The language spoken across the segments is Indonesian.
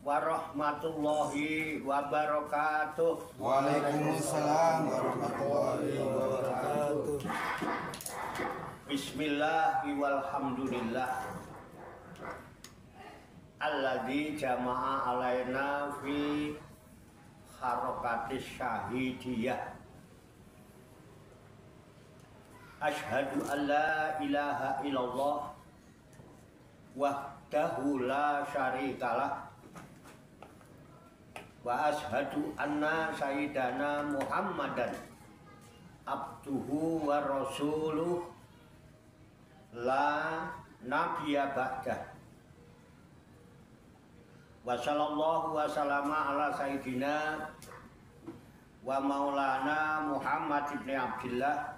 warahmatullahi wabarakatuh. Waalaikumsalam warahmatullahi wabarakatuh. Bismillahi walhamdulillah alladzi jama'a alaina fi harakatis syahidiyah. Asyhadu an la ilaha illallah wahdahu la syarikalah wa asyhadu anna sayyidana Muhammadan abduhu wa rasuluh la nabiyya ba'dah. Wa sallallahu wa sallama ala sayyidina wa maulana Muhammad ibn Abdillah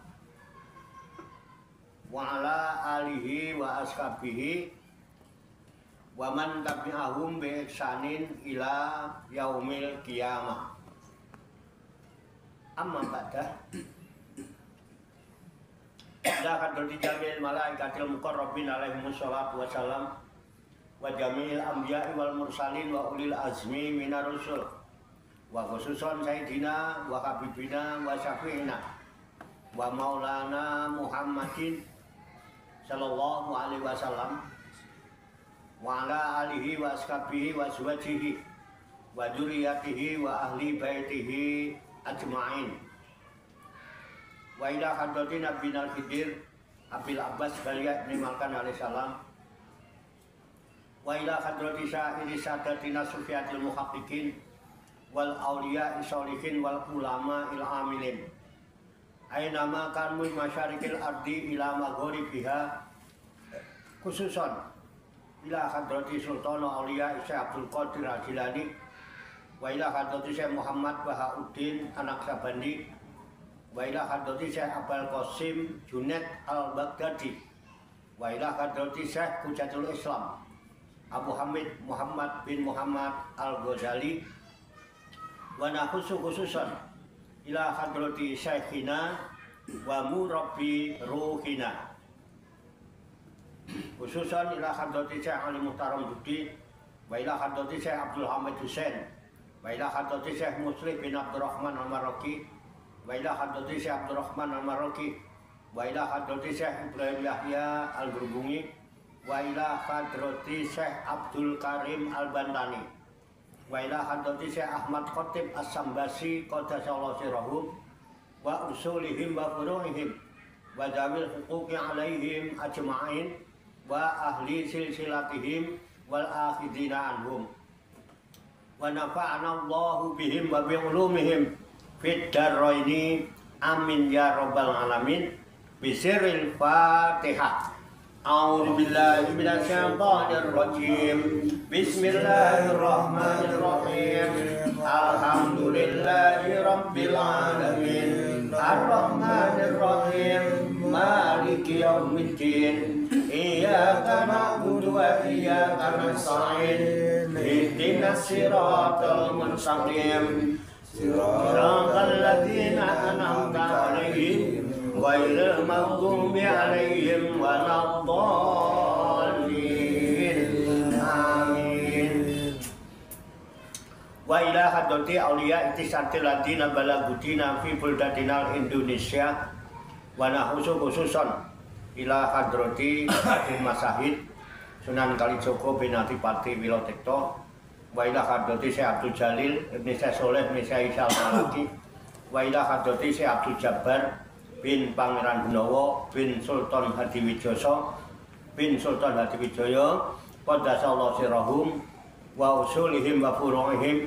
wa ala alihi wa ashabihi wa man tabi'ahum bi ihsanin ila yaumil qiyamah. Amma ba'da. Ila hadrati jamil malaikatil muqarrabin alaihimus salatu wassalam wa jamil anbiya'i wal mursalin wa ulil azmi minar rusul wa khususan sayyidina wa habibina wa syafi'ina wa maulana Muhammadin sallallahu alaihi wasallam wa ala alihi wa ashabihi wa azwajihi wa dzurriyyatihi wa ahli baitihi ajma'in. Wa ila hadrati nabiyina al-khidir Abil Abbas Baliyah ibn Malkan alaihi salam wa ila hadrati sa'iri sadatina sufiyatil muhaqqiqin wal awliya sholihin wal ulama il amilin aynama kan min masyariqil ardi ila maghribiha, khususan ila hadrati sultan auliya Syekh Abdul Qadir Al-Jilani wa ila hadrati Syekh Muhammad Bahauddin An-Naqsabandi wa ila hadrati Syekh Abul Qasim Junaid Al-Baghdadi wa ila hadrati Syekh Hujatul Islam Abu Hamid Muhammad bin Muhammad Al-Ghazali wa khususan ila hadrati Syekhina wa murabbi ruhina, khususan ila hadrati Syekh Ali Muhtaram Budi wa ila hadrati Syekh Abdul Hamid Hussein wa ila hadrati Syekh Muslim bin Abdurrahman Al-Marraqi wa ila hadrati Syekh Abdurrahman Al-Marraqi wa ila hadrati Syekh Ibrahim Yahya Al-Gurbungi wa ila hadrati Syekh Abdul Karim Al-Bantani wa ila hadrati Syekh Ahmad Khatib As-Sambasi qaddasallahu sirrahum wa usulihim wa furu'ihim wa jamil huquqi alaihim ajma'in wa ahli silsilatihim wal akhidina anhum wa nafa'ana Allahu bihim wa bi'ulumihim fid darraini amin ya rabbal alamin bisirril Fatihah. A'udzu billahi minasy syaithanir rajim. Bismillahirrahmanirrahim. Alhamdulillahi rabbil alamin. Arrahmanir rahim. Maliki yaumiddin. Iyyaka na'budu wa iyyaka nasta'in. Ihdinas siratal mustaqim. Siratal ladzina an'amta 'alaihim ghairil maghdubi 'alaihim waladdallin. Amin. Wa ila hadrati auliya ittisatil ladina balagudina fi buldatinal Indonesia wa khususan ila hadrati Hakim Masahid Sunan Kalijogo bin Adipati Wilotekto wa ila hadrati Syekh Abdul Jalil Ibn Syekh Soleh bin Syekh Isa Al-Malaki wa ila hadrati Syekh Abdul Jabbar bin Pangeran Gunawa bin Sultan Hadiwijoso bin Sultan Hadiwijaya qaddasallahu sirrahum wa usulihim wa furu'ihim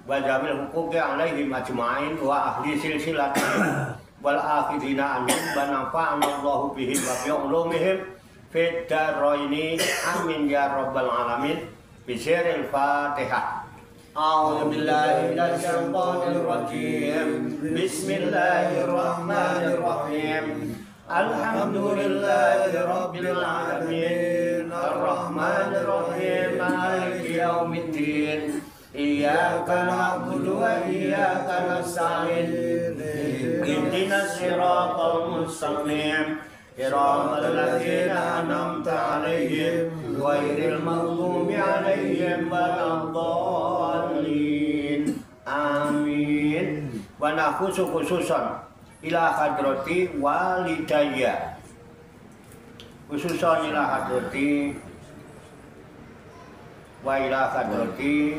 wa jamil huquqi alaihim ajma'in wa ahli silsilatihim wal akhidina anhum wa nafa'ana Allahu bihim wa bi'ulumihim fid darraini amin ya rabbal alamin bisirril Fatihah. A'udzu billahi minasy syaithanir rajim. Bismillahirrahmanirrahim. Alhamdulillahi rabbil alamin. Arrahmanir rahim. Maliki yaumiddin. Iyyaka na'budu wa iyyaka nasta'in. Ihdinas siratal mustaqim. Siratal ladzina an'amta 'alaihim ghairil maghdubi 'alaihim waladdallin. Amin. Wa nakhusu khususan ila hadrati walidayya. Khususan ila hadrati wa ila hadrati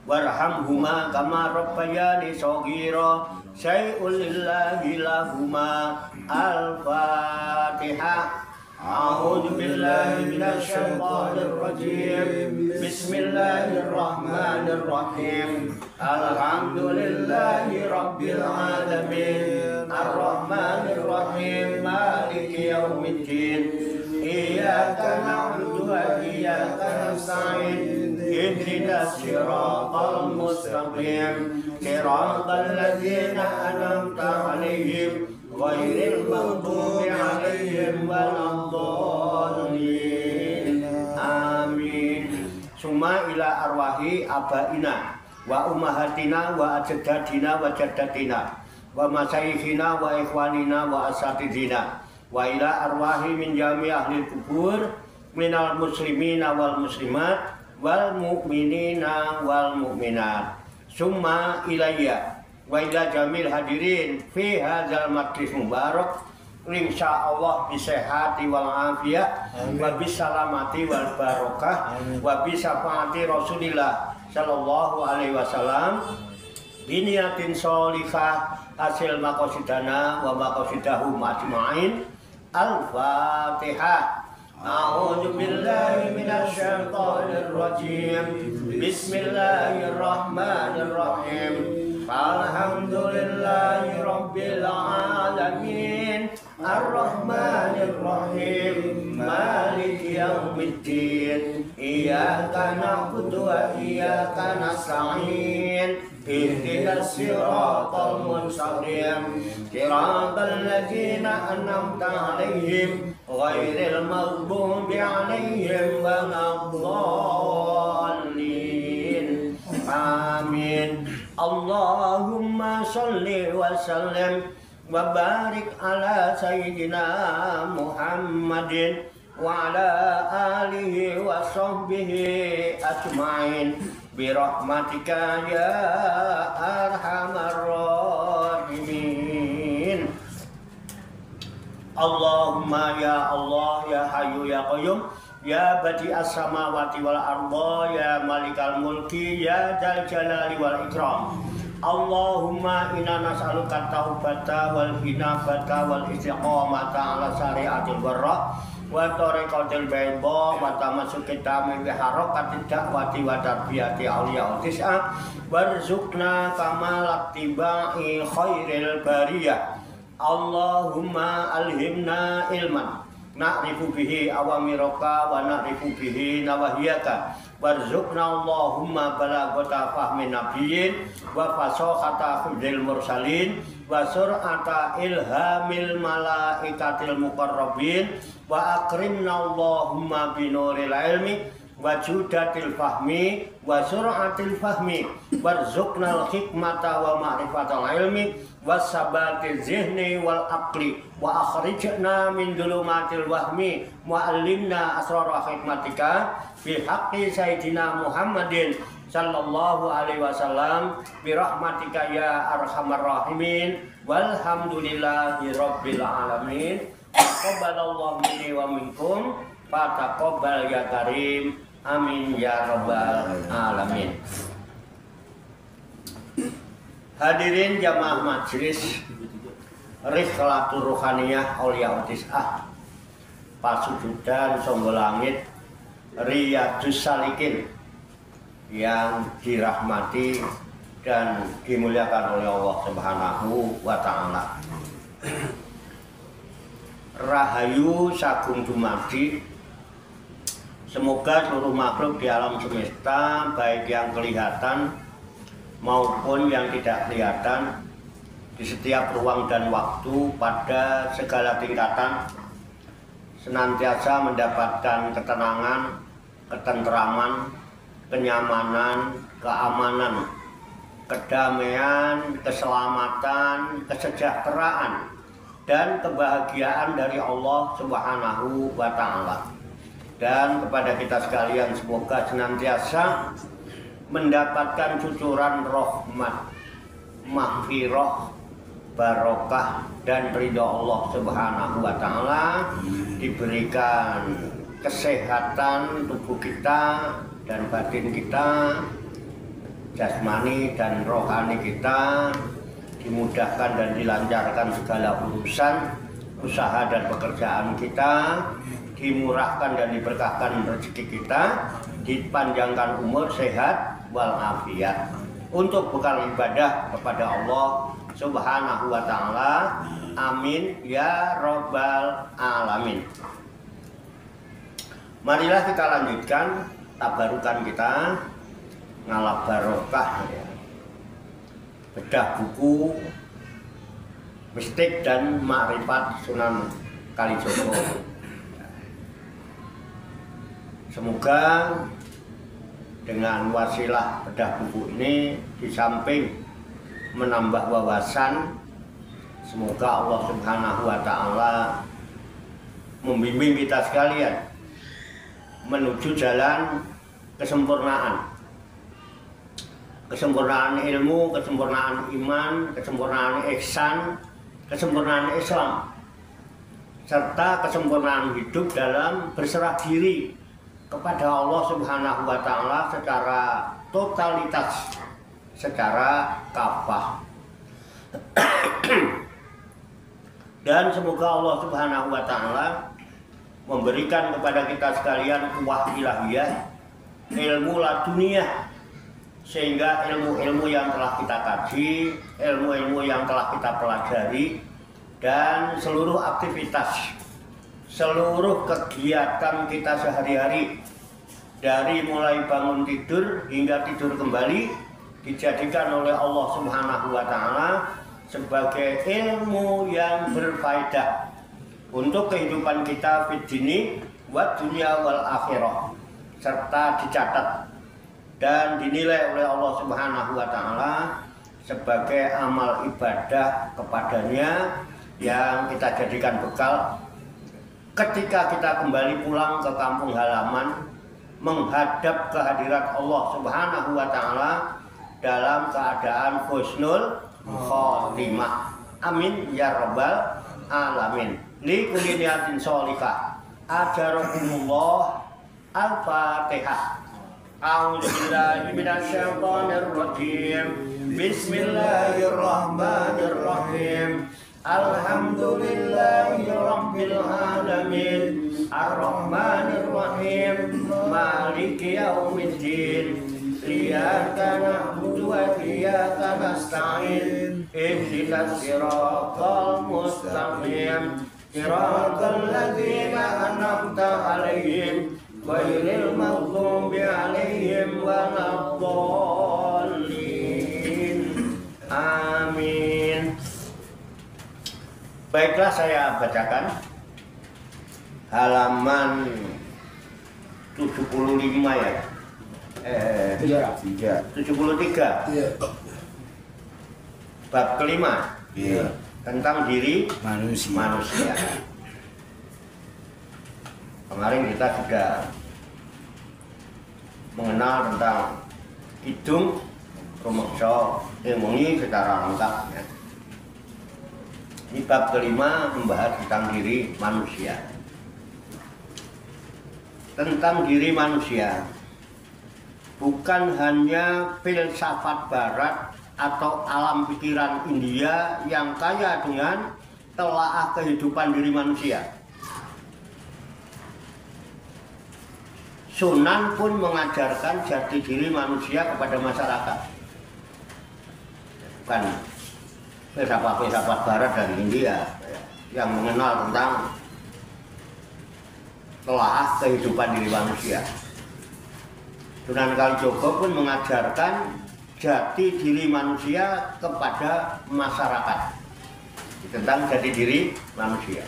warhamhuma kama rabbayani shaghira. Syai'un lillahi lahuma. Al-Fatihah. A'udzu billahi minasy syaithanir rajim. Bismillahirrahmanirrahim. Alhamdulillahi rabbil alamin. Arrahmanir rahim. Maliki yaumiddin. Iyyaka na'budu wa iyyaka nasta'in. Ihdinas siratal mustaqim. Siratal ladzina an'amta 'alaihim ghairil maghdubi 'alaihim waladdallin. Amin. Summa ila arwahi abaina wa ummahatina wa ajdadina wa jaddatina wa masyayikhina wa ikhwanina wa asatidina wa ila arwahi min jami' ahli kubur minal muslimina wal muslimat wal mu'minina wal mu'minat. Summa ilayya wa ila jamil hadirin fi hadzal majlis mubarak insyaallah bisehati wal afiyah wa bisalamati wal barakah wa bisafaati Rasulillah sallallahu alaihi wasallam biniyatin sholihah hasil maqasidana wa maqasidahum ajmain. Al-Fatihah. A'udzu billahi minasy syaithanir rajim. Bismillahirrahmanirrahim. Alhamdulillahi rabbil alamin. Ar-Rahmanir Rahim. Maliki yaumiddin. Iyyaka na'budu wa iyyaka nasta'in. Ihdinas siratal mustaqim. Siratal ladzina an'amta 'alaihim ghairil maghdubi 'alaihim waladdallin. Amin. Allahumma shalli wa sallim wa barik ala sayyidina Muhammadin wa ala alihi wa sahbihi ajmain birahmatika ya arhamar rahimin. Allahumma ya Allah ya Hayyu ya Qayyum ya badi'as samawati wal arda ya malikal mulki ya dzal jalali wal ikram. Allahumma inna nas'aluka taubata wal hinabata wal istiqamata ala syariatil barra wa tariqatil bayda wa tamassuki tamim bi harakatid da'wati wa tarbiyati awliya tis'a warzuqna kamal ittiba'i khairil bariyah. Allahumma alhimna ilman na'rifu bihi awamiraka wa na'rifu bihi nawahiyaka warzuqna Allahumma balaghata fahmin nabiyyin wa fasakhata hifdzil mursalin wa sur'ata ilhamil malaikatil muqarrabin wa akrimna Allahumma binuril ilmi wa judatil fahmi wa sur'atil fahmi warzuqnal hikmata wa ma'rifatal ilmi wasabati zihni wal aqli wa akhrijna min dhulumatil wahmi wa alimna asrara hikmatika bi haqqi sayyidina Muhammadin sallallahu alaihi wasallam bi rahmatika ya arhamar rahimin walhamdulillahi rabbil alamin. Taqabbalallahu minni wa minkum fataqabbal ya karim. Amin ya rabbal alamin. Hadirin jamaah majlis Rikhlatur Ruhaniyah Aulia Tis'ah Pasujudan Songgo Langit Riyadus Salikin yang dirahmati dan dimuliakan oleh Allah Subhanahu wa Ta'ala. Rahayu sagung dumadi. Semoga seluruh makhluk di alam semesta, baik yang kelihatan maupun yang tidak kelihatan, di setiap ruang dan waktu pada segala tingkatan senantiasa mendapatkan ketenangan, ketentraman, kenyamanan, keamanan kedamaian, keselamatan, kesejahteraan, dan kebahagiaan dari Allah Subhanahu wa Ta'ala. Dan kepada kita sekalian semoga senantiasa mendapatkan cucuran rahmat, maghfirah, barokah, dan ridha Allah Subhanahu wa Ta'ala, diberikan kesehatan tubuh kita dan batin kita, jasmani dan rohani kita, dimudahkan dan dilancarkan segala urusan usaha dan pekerjaan kita, dimurahkan dan diberkahkan rezeki kita, dipanjangkan umur, sehat walafiat untuk bekal ibadah kepada Allah Subhanahu wa Ta'ala. Amin ya Rabbal Alamin. Marilah kita lanjutkan tabarukan kita, ngalap barokah ya. Bedah buku mistik dan makrifat Sunan Kalijogo. Semoga dengan wasilah bedah buku ini, di samping menambah wawasan, semoga Allah Subhanahu wa Ta'ala membimbing kita sekalian menuju jalan kesempurnaan. Kesempurnaan ilmu, kesempurnaan iman, kesempurnaan ihsan, kesempurnaan Islam, serta kesempurnaan hidup dalam berserah diri kepada Allah Subhanahu wa Ta'ala secara totalitas, secara kafah. Dan semoga Allah Subhanahu wa Ta'ala memberikan kepada kita sekalian kuwah ilahiyah, ilmu laduniyah, sehingga ilmu-ilmu yang telah kita kaji, ilmu-ilmu yang telah kita pelajari, dan seluruh aktivitas, seluruh kegiatan kita sehari-hari, dari mulai bangun tidur hingga tidur kembali, dijadikan oleh Allah Subhanahu wa Ta'ala sebagai ilmu yang berfaedah untuk kehidupan kita fid dini wa dunya wal akhirah, serta dicatat dan dinilai oleh Allah Subhanahu wa Ta'ala sebagai amal ibadah kepadanya yang kita jadikan bekal ketika kita kembali pulang ke kampung halaman, menghadap kehadirat Allah Subhanahu wa Ta'ala dalam keadaan husnul khotimah. Amin ya Rabbal Alamin. Li kulli niyatin sholihah. Ajarakumullah. Al-Fatihah. A'udzu billahi minasyaitonir rajim. Bismillahirrahmanirrahim. Alhamdulillahi rabbil alamin. Ar-Rahmanir-Rahim. Maliki yaumiddin. Iyyaka na'budu wa iyyaka nasta'in. Ihdinas siratal mustaqim. Siratal ladzina an'amta 'alaihim ghairil maghdubi 'alaihim waladdallin. Amin. Baiklah, saya bacakan halaman 75 ya. 73. Iya. Bab kelima. Iya. Tentang diri Manusia. Kemarin kita sudah mengenal tentang hidung, rumeksa, ilmungi secara lengkap ya. Ini bab kelima membahas tentang diri manusia. Tentang diri manusia, bukan hanya filsafat barat atau alam pikiran India yang kaya dengan telaah kehidupan diri manusia. Sunan pun mengajarkan jati diri manusia kepada masyarakat. Bukan filsafat barat dari India yang mengenal tentang telaah kehidupan diri manusia. Sunan Kalijogo pun mengajarkan jati diri manusia kepada masyarakat tentang jati diri manusia,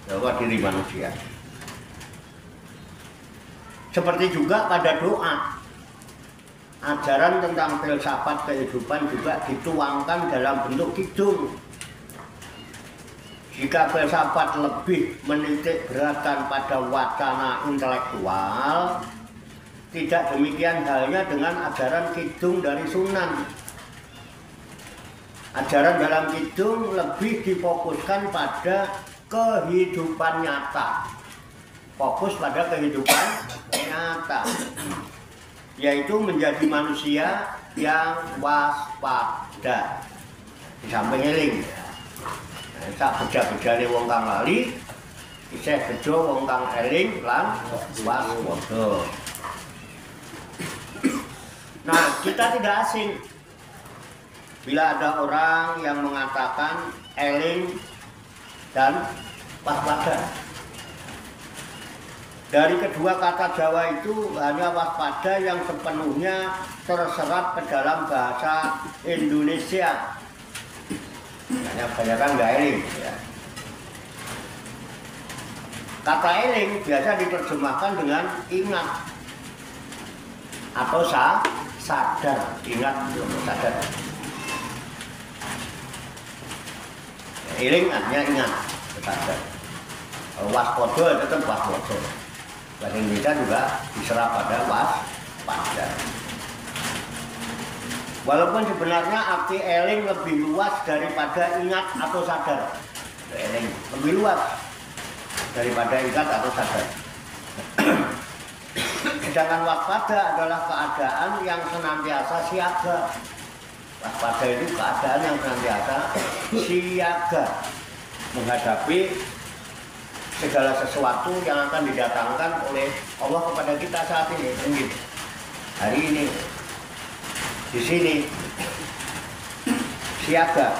bahwa diri manusia. Seperti juga pada doa, ajaran tentang filsafat kehidupan juga dituangkan dalam bentuk kidung. Jika filsafat lebih menitik beratkan pada wacana intelektual, tidak demikian halnya dengan ajaran kidung dari Sunan. Ajaran dalam kidung lebih difokuskan pada kehidupan nyata. Fokus pada kehidupan nyata, yaitu menjadi manusia yang waspada. Di samping eling. Sak beja-bejane wong kang lali, isih bejo wong kang eling lan waspada. Nah, kita tidak asing bila ada orang yang mengatakan eling dan waspada. Dari kedua kata Jawa itu hanya waspada yang sepenuhnya terserap ke dalam bahasa Indonesia. Hanya kebanyakan nggak eling. Ya. Kata eling biasa diterjemahkan dengan ingat atau sadar, ingat atau sadar. Eling artinya ingat, sadar. Waspada tetap waspada. Bahasa Indonesia juga diserap pada waspada. Walaupun sebenarnya arti eling lebih luas daripada ingat atau sadar. Eling lebih luas daripada ingat atau sadar. Sedangkan waspada adalah keadaan yang senantiasa siaga. Waspada itu keadaan yang senantiasa siaga menghadapi segala sesuatu yang akan didatangkan oleh Allah kepada kita saat ini. Mungkin hari ini di sini siaga,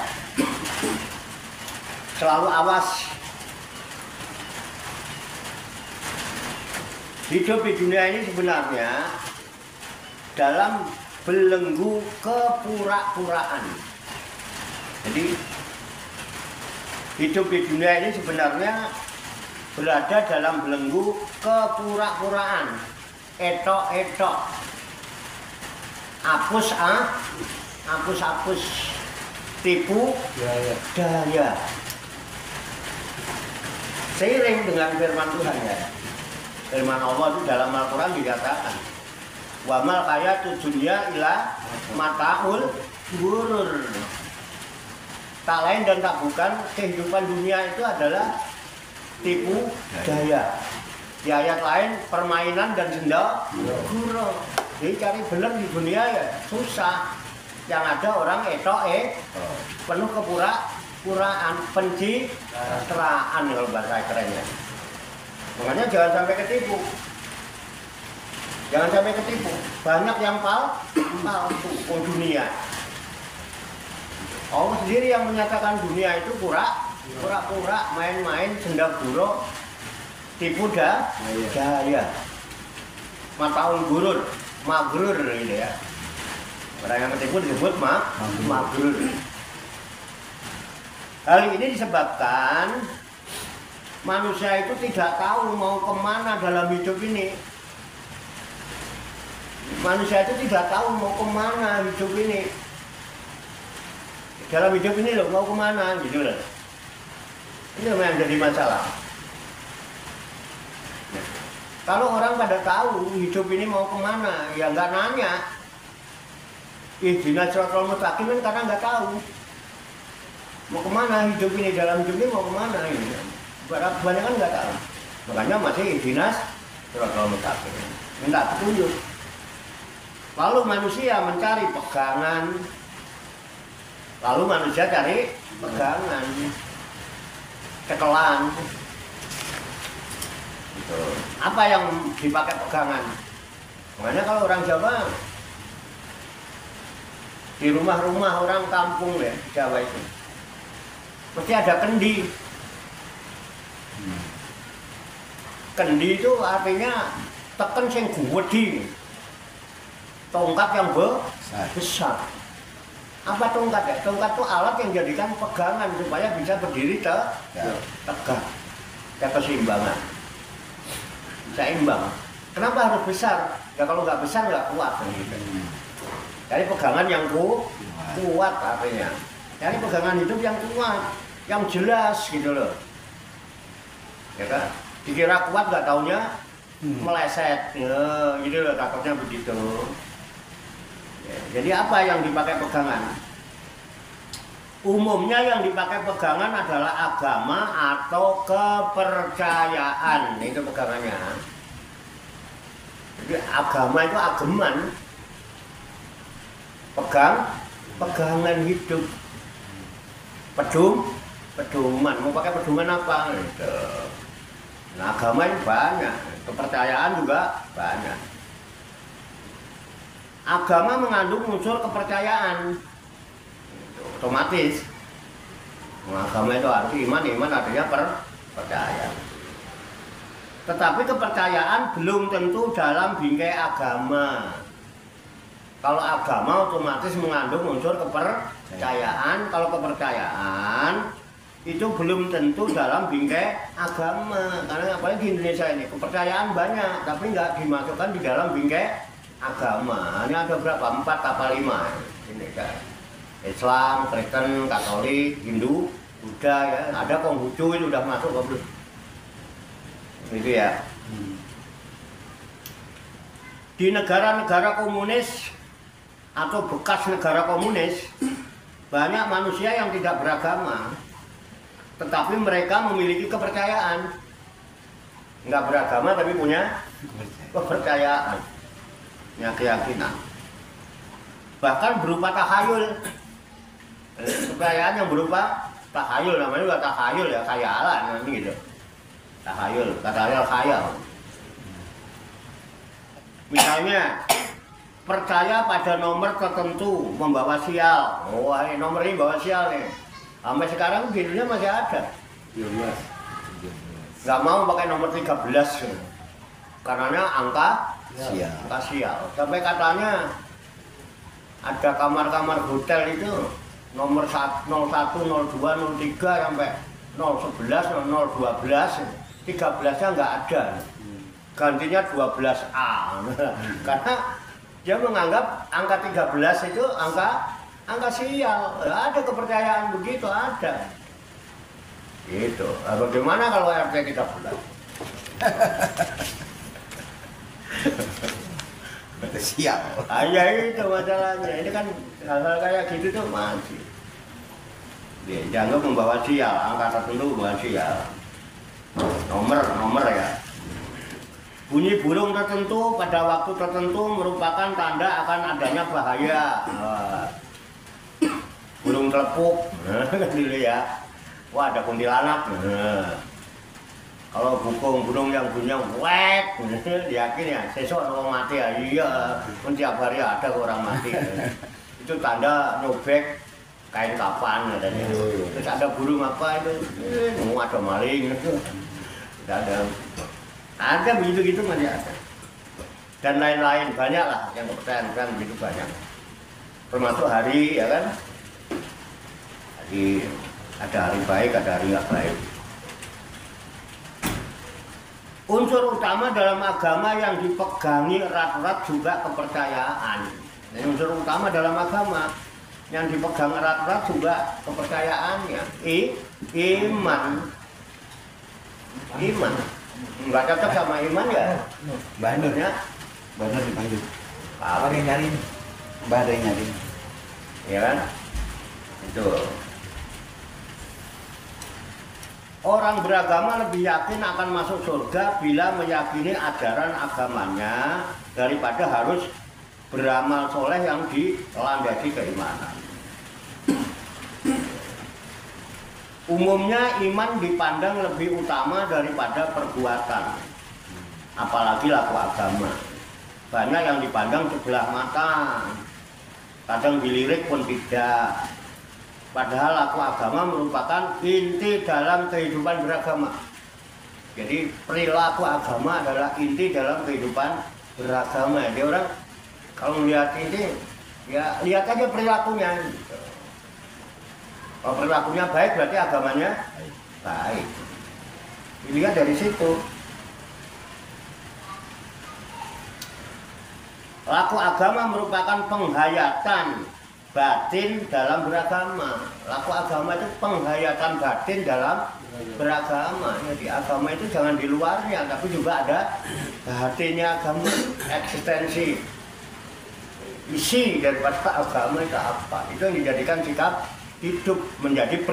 selalu awas. Hidup di dunia ini sebenarnya dalam belenggu kepura-puraan. Jadi hidup di dunia ini sebenarnya berada dalam belenggu kepura-puraan, etok-etok, apus-apus, tipu daya. Seiring dengan firman Tuhan ya. Firman Allah itu dalam Al-Quran dikatakan, wa mal hayatud dunya ila mataul ghurur. Tak lain dan tak bukan kehidupan dunia itu adalah tipu daya. Di ayat lain permainan dan senda gurau. Jadi cari bener di dunia ya susah. Yang ada orang penuh kepura-puraan, pencitraan kalau bahasa kerennya. Makanya jangan sampai ketipu. Jangan sampai ketipu. Banyak yang palsu dunia. Allah sendiri yang menyatakan dunia itu pura-pura, main-main, senda gurau, tipu daya. Mataul gurur, magrur gitu ya. Orang yang ketipu disebut magrur. Hal ini disebabkan manusia itu tidak tahu mau kemana dalam hidup ini. Manusia itu tidak tahu mau kemana hidup ini. Dalam hidup ini loh mau kemana gitu loh. Ini yang jadi masalah. Nah, kalau orang pada tahu hidup ini mau kemana, ya nggak nanya. Ihdinas siratal mustaqim kan karena nggak tahu mau kemana hidup ini, dalam hidup ini mau kemana ini. Kebanyakan nggak tahu. Makanya masih ihdinas siratal mustaqim. Minta petunjuk. Lalu manusia mencari pegangan. Lalu manusia cari pegangan. Ketelan. Gitu. Apa yang dipakai pegangan? Makanya kalau orang Jawa di rumah-rumah orang kampung ya, Jawa itu mesti ada kendi. Kendi itu artinya teken sing gede. Tongkat yang besar. Apa tongkat ya? Tongkat itu alat yang jadikan pegangan supaya bisa berdiri tegak. Ya keseimbangan. Bisa imbang. Kenapa harus besar? Ya kalau nggak besar nggak kuat. Cari pegangan yang kuat artinya. Cari pegangan hidup yang kuat, yang jelas gitu loh. Ya kan? Dikira kuat nggak taunya meleset, ya, gitu loh, takutnya begitu. Ya, jadi apa yang dipakai pegangan? Umumnya yang dipakai pegangan adalah agama atau kepercayaan, itu pegangannya. Jadi agama itu ageman, pegangan hidup, pedoman. Mau pakai pedoman apa? Gitu. Nah, agama itu banyak, kepercayaan juga banyak. Agama mengandung unsur kepercayaan, otomatis. Nah, agama itu arti iman artinya percaya. Tetapi kepercayaan belum tentu dalam bingkai agama. Kalau agama otomatis mengandung unsur kepercayaan. Kalau kepercayaan itu belum tentu dalam bingkai agama. Karena apalagi di Indonesia ini kepercayaan banyak, tapi nggak dimasukkan di dalam bingkai agama. Ini ada berapa? 4 apa 5 ini kan. Islam, Kristen, Katolik, Hindu, Buddha ya. Ada Konghucu itu udah masuk kok belum? Itu ya. Di negara-negara komunis atau bekas negara komunis banyak manusia yang tidak beragama, tetapi mereka memiliki kepercayaan. Nggak beragama tapi punya kepercayaan, punya keyakinan. Bahkan berupa tahayul. Kepercayaan yang berupa tahayul, namanya juga tahayul ya, khayalan nanti gitu. Tahayul, kata khayal. Misalnya percaya pada nomor tertentu membawa sial. Oh, ini nomor ini bawa sial nih. Sampai sekarang di dunia masih ada. Nggak mau pakai nomor 13 karena angka sial. Sampai katanya ada kamar-kamar hotel itu nomor 01, 02, 03 sampai 011, 012, 13-nya nggak ada. Gantinya 12A. Karena dia menganggap angka 13 itu angka sial. Ada kepercayaan begitu, ada. Gitu. Nah, bagaimana kalau RT 13? Sial. Ya itu masalahnya. Ini kan hal-hal kayak gitu tuh masih. Dia dianggap membawa sial, angka tertentu membawa sial. Nomor ya. Bunyi burung tertentu pada waktu tertentu merupakan tanda akan adanya bahaya. Burung telepuk, dulu ya. Wah, ada kuntilanak. Kalau burung yang bunyinya wek, yakin ya, sesok orang mati ya. Iya, tiap hari ada orang mati. Itu tanda nyobek kain kapan katanya. Terus ada burung apa itu? Mau ada maling. Tidak ada begitu-gitu masih ada. Dan lain-lain banyak lah yang kepercayaan begitu banyak. Termasuk hari ya kan. Hari ada hari baik, ada hari nggak baik. Unsur utama dalam agama yang dipegangi erat-erat juga kepercayaan. Dan unsur utama dalam agama yang dipegang erat-erat juga kepercayaannya. Iman. Nggak cocok sama iman ya? Benernya bener dipanggil. Apa yang nyariin? Mbah ada yang nyariin. Ya kan? Itu. Orang beragama lebih yakin akan masuk surga bila meyakini ajaran agamanya daripada harus beramal soleh yang dilandasi keimanan. Umumnya iman dipandang lebih utama daripada perbuatan, apalagi laku agama. Banyak yang dipandang sebelah mata, kadang dilirik pun tidak. Padahal laku agama merupakan inti dalam kehidupan beragama. Jadi perilaku agama adalah inti dalam kehidupan beragama. Jadi orang kalau melihat ini, ya lihat aja perilakunya. Kalau perilakunya baik berarti agamanya baik. Dilihat dari situ. Laku agama merupakan penghayatan batin dalam beragama. Laku agama itu penghayatan batin dalam beragama. Jadi agama itu jangan di luarnya, tapi juga ada batinnya agama, eksistensi. Isi daripada agama itu apa? Itu yang dijadikan sikap hidup, menjadi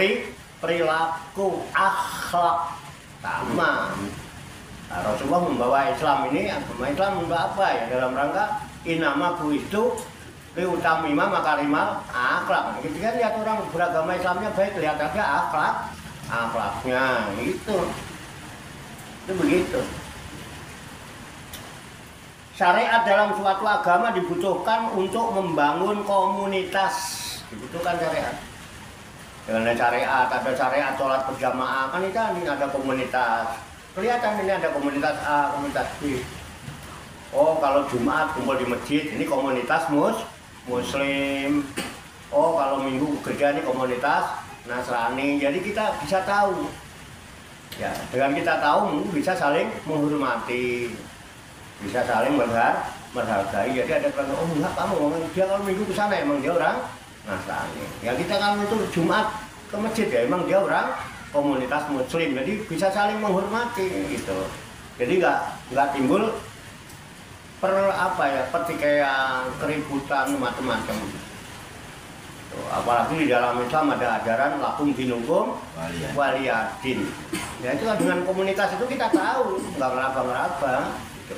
perilaku, akhlak sama. Nah, Rasulullah membawa Islam ini, agama Islam membawa apa ya? Dalam rangka inama buistu liutamima makarimal akhlak. Gitu kan lihat orang beragama Islamnya baik, lihat aja akhlaknya itu begitu. Syariat dalam suatu agama dibutuhkan untuk membangun komunitas, dibutuhkan syariat. Dengan syariat, ada syariat sholat berjamaah, kan ini ada komunitas. Kelihatan ini ada komunitas A, komunitas B. Oh, kalau Jumat kumpul di masjid, ini komunitas Muslim. Oh, kalau Minggu kerja ini komunitas Nasrani. Jadi kita bisa tahu. Ya, dengan kita tahu bisa saling menghormati, bisa saling menghargai. Jadi ada kan, oh enggak, kamu dia kalau Minggu ke sana emang dia orang Nasrani. Ya kita kalau itu Jumat ke masjid ya emang dia orang komunitas Muslim. Jadi bisa saling menghormati gitu. Jadi nggak timbul pertikaian, keributan macam-macam. Apalagi di dalam Islam ada ajaran lakum dinukum waliyadin. Ya itu kan dengan komunitas itu kita tahu, nggak meraba-meraba. Gitu.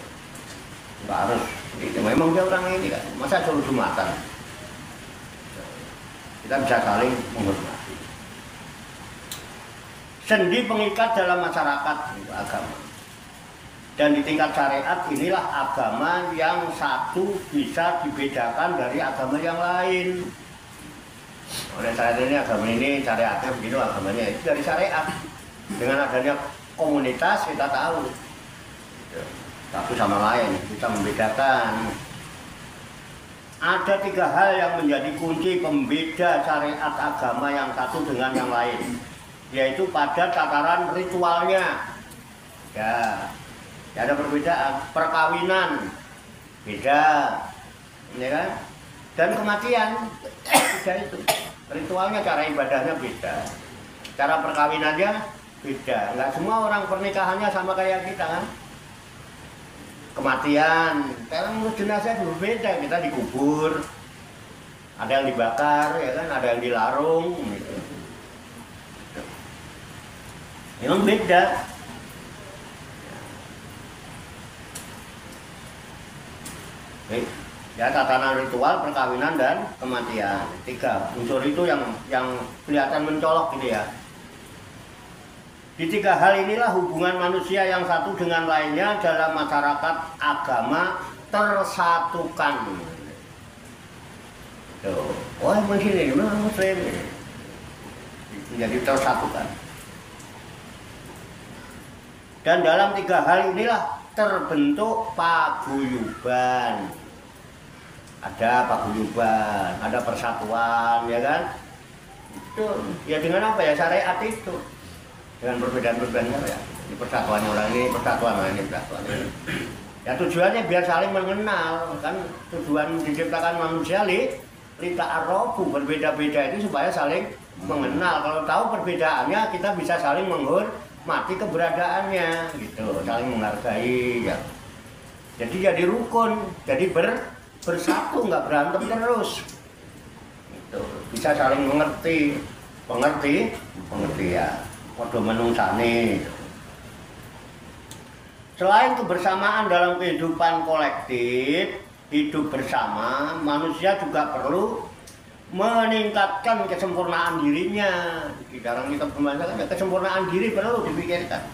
Nggak harus. Itu memang dia orang ini kan. Masa suruh Jumatan? Kita bisa saling menghormati. Sendi pengikat dalam masyarakat agama. Dan di tingkat syariat inilah agama yang satu bisa dibedakan dari agama yang lain. Oleh syariat ini agama ini syariatnya begitu, agamanya itu dari syariat. Dengan adanya komunitas kita tahu satu sama lain, bisa membedakan. Ada 3 hal yang menjadi kunci pembeda syariat agama yang satu dengan yang lain, yaitu pada tataran ritualnya. Ya ada perbedaan, perkawinan beda, ya kan? Dan kematian beda itu. Ritualnya, cara ibadahnya beda, cara perkawinannya beda. Nggak semua orang pernikahannya sama kayak kita kan. Kematian, karena menurut jenazah berbeda. Kita dikubur, ada yang dibakar, ya kan? Ada yang dilarung, gitu. Memang beda. Ya, tatanan ritual, perkawinan, dan kematian. 3 unsur itu yang kelihatan mencolok gitu ya. Di 3 hal inilah hubungan manusia yang satu dengan lainnya dalam masyarakat agama tersatukan. Tuh, wah begini, Muslim menjadi tersatukan. Dan dalam 3 hal inilah terbentuk paguyuban. Ada paguyuban, ada persatuan, ya kan? Itu ya dengan apa ya, syariat itu. Dengan perbedaan-perbedaannya ya. Ini persatuan orang ini, persatuan orang ini, persatuan ini. Ya tujuannya biar saling mengenal, kan tujuan diciptakan manusia lita arrofu, berbeda-beda itu supaya saling mengenal. Kalau tahu perbedaannya kita bisa saling menghormati keberadaannya, gitu, saling menghargai ya. Jadi jadi rukun, jadi bersatu, nggak berantem terus. Gitu. Bisa saling mengerti ya. Podo menungsane. Selain kebersamaan dalam kehidupan kolektif, hidup bersama, manusia juga perlu meningkatkan kesempurnaan dirinya. Di dalam kita bermasalah, kesempurnaan diri perlu dipikirkan.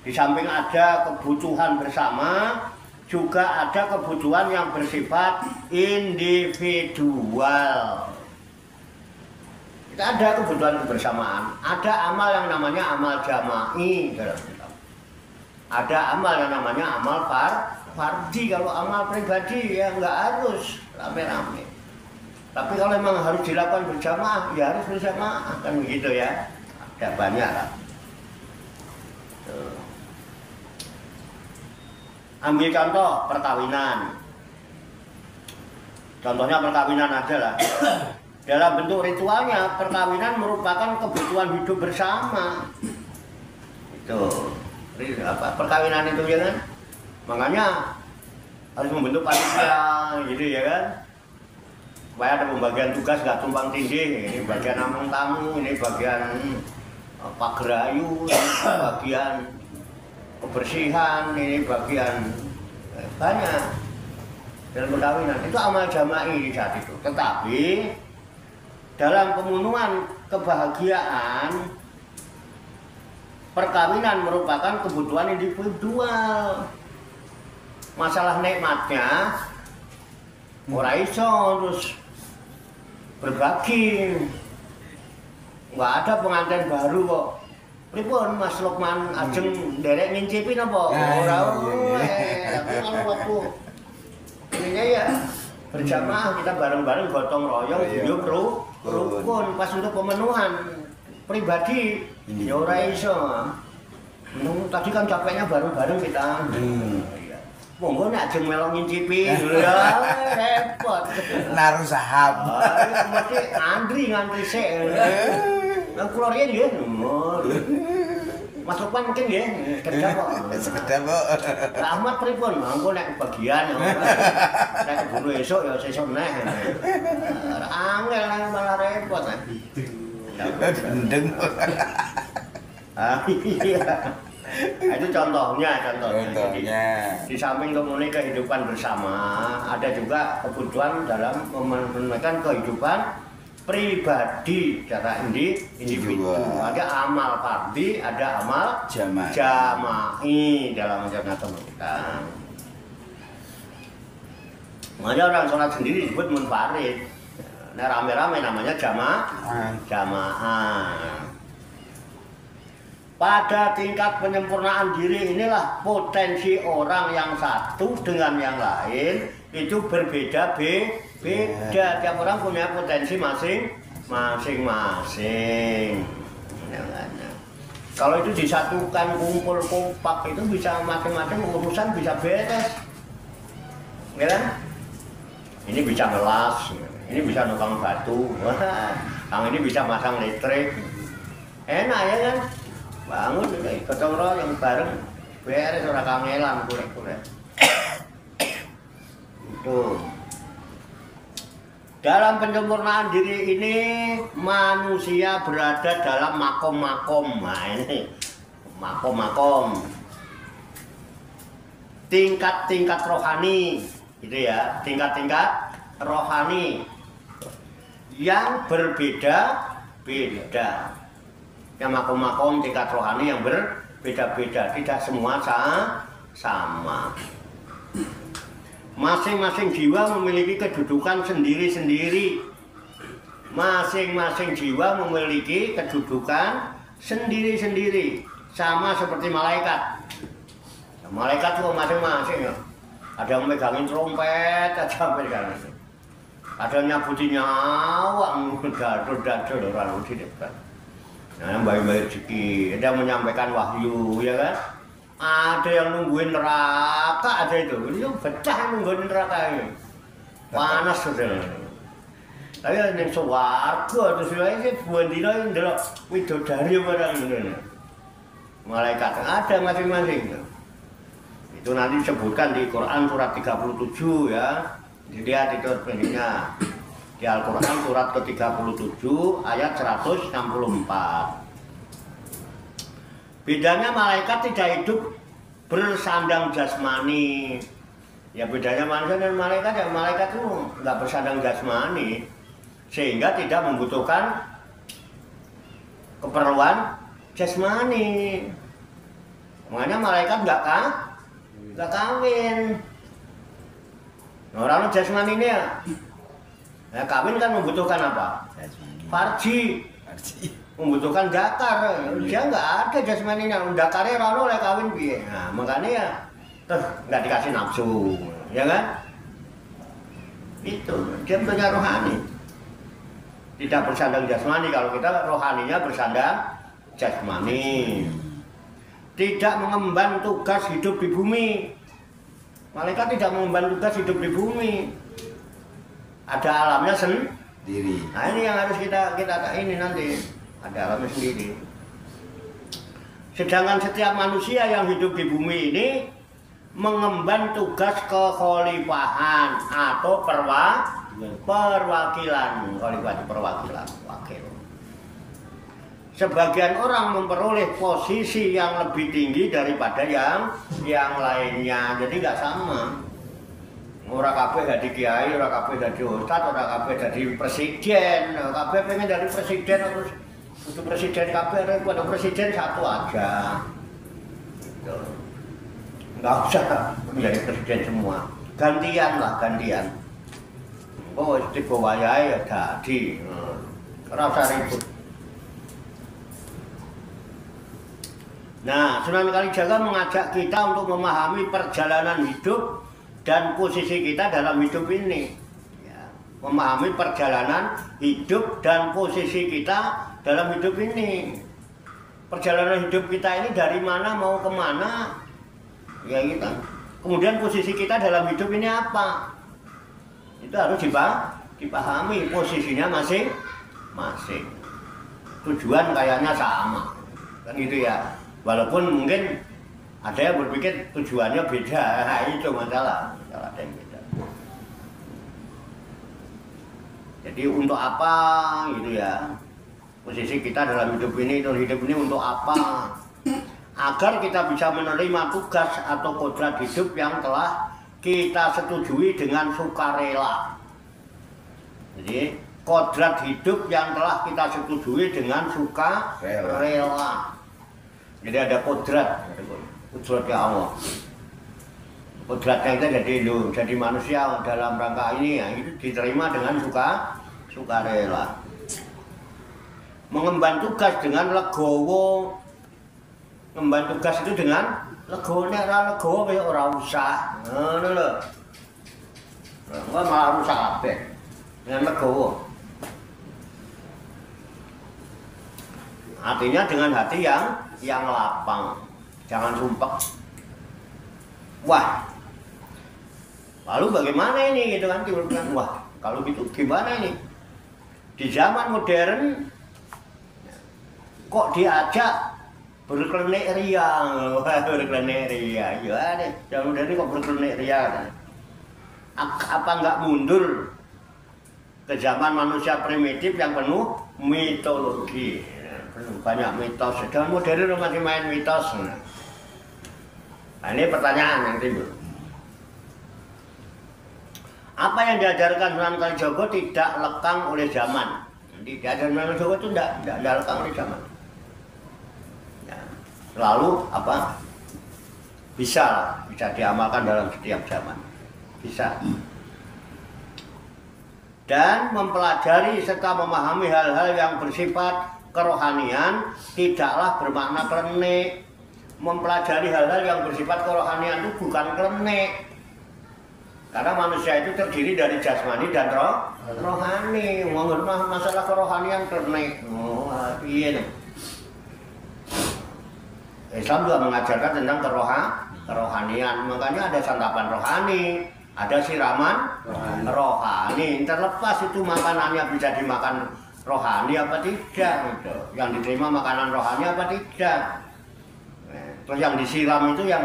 Di samping ada kebutuhan bersama, juga ada kebutuhan yang bersifat individual. Kita ada kebutuhan kebersamaan, ada amal yang namanya amal jama'i dalam Islam. Ada amal yang namanya amal fardi. Kalau amal pribadi ya nggak harus rame-rame. Tapi kalau memang harus dilakukan berjamaah, ya harus berjamaah, kan begitu ya. Ada banyak lah. Ambil contoh perkawinan. Contohnya perkawinan aja lah. Dalam bentuk ritualnya, perkawinan merupakan kebutuhan hidup bersama. Itu apa perkawinan itu ya kan? Makanya harus membentuk panitia gitu ya kan? Supaya ada pembagian tugas nggak tumpang tindih. Ini bagian nampung tamu, ini bagian pagrayu, ini bagian kebersihan, ini bagian banyak dalam perkawinan. Itu amal jama'i di saat itu. Tetapi dalam pemenuhan kebahagiaan, perkawinan merupakan kebutuhan individual. Masalah nikmatnya ora iso terus berbagi. Nggak ada pengantin baru kok. Pripun Mas Lukman ajeng derek ngincipi napa? Ora oleh. Tapi kalau waktu ini ya berjamaah kita bareng-bareng gotong royong yo rukun pas untuk pemenuhan pribadi ya ora iso. Tadi kan capeknya bareng-bareng kita. Monggo nek ajeng melo ngincipi ya repot. Naruh saham. Mesti antri nganti sik. Nang kula riyen nggih. Mas Lukman mungkin nggih, sekedar kok. Sekedar kok. Rahmat pripun? Monggo nek bagian. Nek keburu esuk ya sesuk neh. Angel malah repot. Gendeng. Iya. Nah, itu contohnya. Di samping kemudian kehidupan bersama, ada juga kebutuhan dalam menunaikan kehidupan pribadi secara individu. Ada amal fardhi, ada amal jama'i dalam ajaran agama kita. Makanya orang sholat sendiri disebut munfarid. Nah, rame-rame namanya jamaah. Pada tingkat penyempurnaan diri inilah potensi orang yang satu dengan yang lain itu berbeda-beda. Tiap orang punya potensi masing-masing. Kalau itu disatukan kumpul kompak itu bisa macam-macam urusan bisa beres. Ya kan? Ini bisa ngelas, ini bisa nukang batu, yang ini bisa masang listrik. Enak ya kan? Bangun gotong royong bareng beres ora kangelan kurek-kurek. Itu. Dalam penyempurnaan diri ini manusia berada dalam makom-makom. Nah ini makom-makom. Tingkat-tingkat rohani, gitu ya, tingkat-tingkat rohani yang berbeda-beda. Yang makom-makom tingkat rohani yang berbeda-beda, tidak semua sama. Masing-masing jiwa memiliki kedudukan sendiri-sendiri. Masing-masing jiwa memiliki kedudukan sendiri-sendiri, sama seperti malaikat. Malaikat juga masing-masing ya. Ada yang megangin trompet, ada yang megangin. Ada yang nyabuti nyawang, dado-dado orang di depan. Nah, yang bayi-bayi rezeki, ada yang menyampaikan wahyu, ya kan? Ada yang nungguin neraka, ada itu. Ini betah nungguin neraka ini. Panas sudah. Tapi yang swarga terus ini buat dino yang delok widodari barang ini. Malaikat ada masing-masing. Itu nanti disebutkan di Quran surat 37 ya. Dilihat itu bentuknya. Di Al-Quran surat ke-37 ayat 164. Bedanya malaikat tidak hidup bersandang jasmani. Ya bedanya manusia dan malaikat, ya malaikat itu nggak bersandang jasmani, sehingga tidak membutuhkan keperluan jasmani. Makanya malaikat nggak kawin. Orang jasmani ini ya. Nah, kawin kan membutuhkan apa? Farji. Membutuhkan dakar. Dia nggak ada jasmaninya. Dakarnya rano oleh kawin piye. Nah, makanya ya terus nggak dikasih nafsu, ya kan? Itu dia punya rohani. Tidak bersandang jasmani. Kalau kita rohaninya bersandang jasmani. Tidak mengemban tugas hidup di bumi. Malaikat tidak mengemban tugas hidup di bumi. Ada alamnya Diri. Nah ini yang harus kita ini nanti, ada alamnya sendiri. Sedangkan setiap manusia yang hidup di bumi ini mengemban tugas kekhalifahan atau perwakilan, khalifah itu perwakilan, wakil. Sebagian orang memperoleh posisi yang lebih tinggi daripada yang lainnya, jadi nggak sama. Orang kabeh jadi kiai, orang kabeh jadi ustad, orang kabeh jadi presiden, kabeh pengen jadi presiden terus untuk presiden kabeh, pada presiden satu aja. Gitu. Nggak usah menjadi presiden semua, gantian lah, gantian. Oh, tipe wayai ya jadi, rasa ribut. Nah, Sunan Kalijaga mengajak kita untuk memahami perjalanan hidup dan posisi kita dalam hidup ini. Ya, memahami perjalanan hidup dan posisi kita dalam hidup ini. Perjalanan hidup kita ini dari mana mau kemana? Ya kita. Kemudian posisi kita dalam hidup ini apa? Itu harus dipahami posisinya masing-masing. Tujuan kayaknya sama, kan gitu ya. Walaupun mungkin ada yang berpikir tujuannya beda, nah, itu masalah ada yang beda. Jadi untuk apa gitu ya? Posisi kita dalam hidup ini untuk apa? Agar kita bisa menerima tugas atau kodrat hidup yang telah kita setujui dengan sukarela. Jadi kodrat hidup yang telah kita setujui dengan sukarela. Jadi ada kodratnya Allah. Kodratnya kita jadi manusia dalam rangka ini ya, itu diterima dengan sukarela. Mengemban tugas dengan legowo. Mengemban tugas itu dengan legowo, nek ora legowo kaya ora usah. Ngono lho. Enggak malah rusak kabeh. Dengan legowo. Artinya dengan hati yang lapang, jangan sumpek. Wah, lalu bagaimana ini gitu kan? Wah, kalau gitu gimana ini? Di zaman modern kok diajak berkelenik ria, berkelenik ria, ya deh. Zaman modern kok berkelenik ria? Apa nggak mundur ke zaman manusia primitif yang penuh mitologi? Banyak mitos, dan modern masih main mitos. Nah, ini pertanyaan yang timbul. Apa yang diajarkan Sunan Kalijaga tidak lekang oleh zaman? Jadi diajarkan Sunan Kalijaga itu tidak lekang oleh zaman. Ya, selalu apa? Bisa diamalkan dalam setiap zaman. Bisa. Dan mempelajari serta memahami hal-hal yang bersifat kerohanian tidaklah bermakna klenik. Mempelajari hal-hal yang bersifat kerohanian itu bukan klenik. Karena manusia itu terdiri dari jasmani dan rohani. Masalah kerohanian klenik. Oh, iya nih. Islam juga mengajarkan tentang kerohanian. Makanya ada santapan rohani, ada siraman rohani. Terlepas itu makanannya bisa dimakan rohani apa tidak gitu. Yang diterima makanan rohani apa tidak. Terus yang disiram itu yang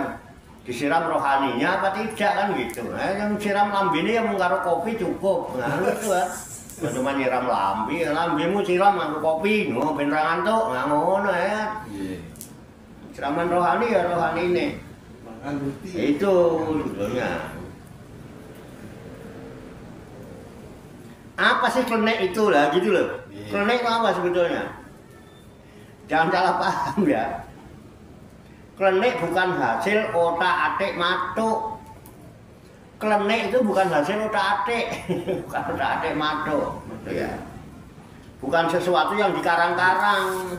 disiram rohaninya apa tidak kan gitu. Yang siram lambene yang mengkaro kopi cukup. Nah itu kan. Cuma nyiram lambemu siram nganggo kopi, no ben ra ngantuk, ngono ya. Siraman rohani ya rohani ini. Itu sebetulnya. Apa sih klenik itu lah gitu loh. Klenik itu apa sebetulnya? Jangan salah paham ya. Klenik bukan hasil otak-atik matuk. Klenik itu bukan hasil otak-atik, bukan otak-atik matuk, gitu ya. Bukan sesuatu yang dikarang-karang,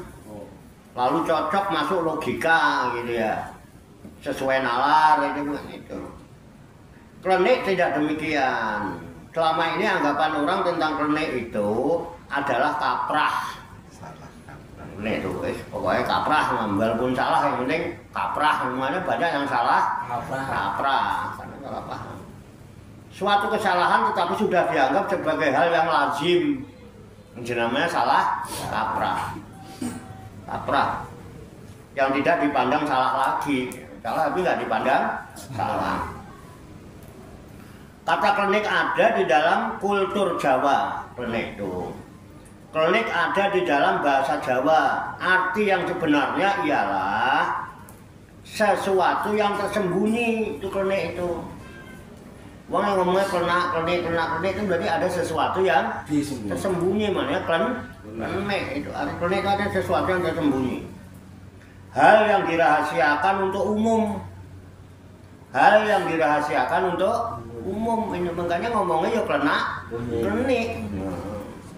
lalu cocok masuk logika, gitu ya. Sesuai nalar itu. Klenik tidak demikian. Selama ini anggapan orang tentang klenik itu adalah kaprah. Klenik itu, pokoknya kaprah, walaupun salah yang penting kaprah. Namanya banyak yang salah, kaprah, karena salah paham. suatu kesalahan tetapi sudah dianggap sebagai hal yang lazim. Ini namanya salah kaprah. Kaprah yang tidak dipandang salah lagi. Salah tapi nggak dipandang salah. Kata klenik ada di dalam kultur Jawa. Klenik itu. Klenik ada di dalam bahasa Jawa. Arti yang sebenarnya ialah sesuatu yang tersembunyi. Itu klenik itu. Wong yang ngomongnya klenik itu berarti ada sesuatu yang tersembunyi. Maknanya klenik itu. Klenik itu ada sesuatu yang tersembunyi. Hal yang dirahasiakan untuk umum. Hal yang dirahasiakan untuk umum. Ini makanya ngomongnya ya klenik.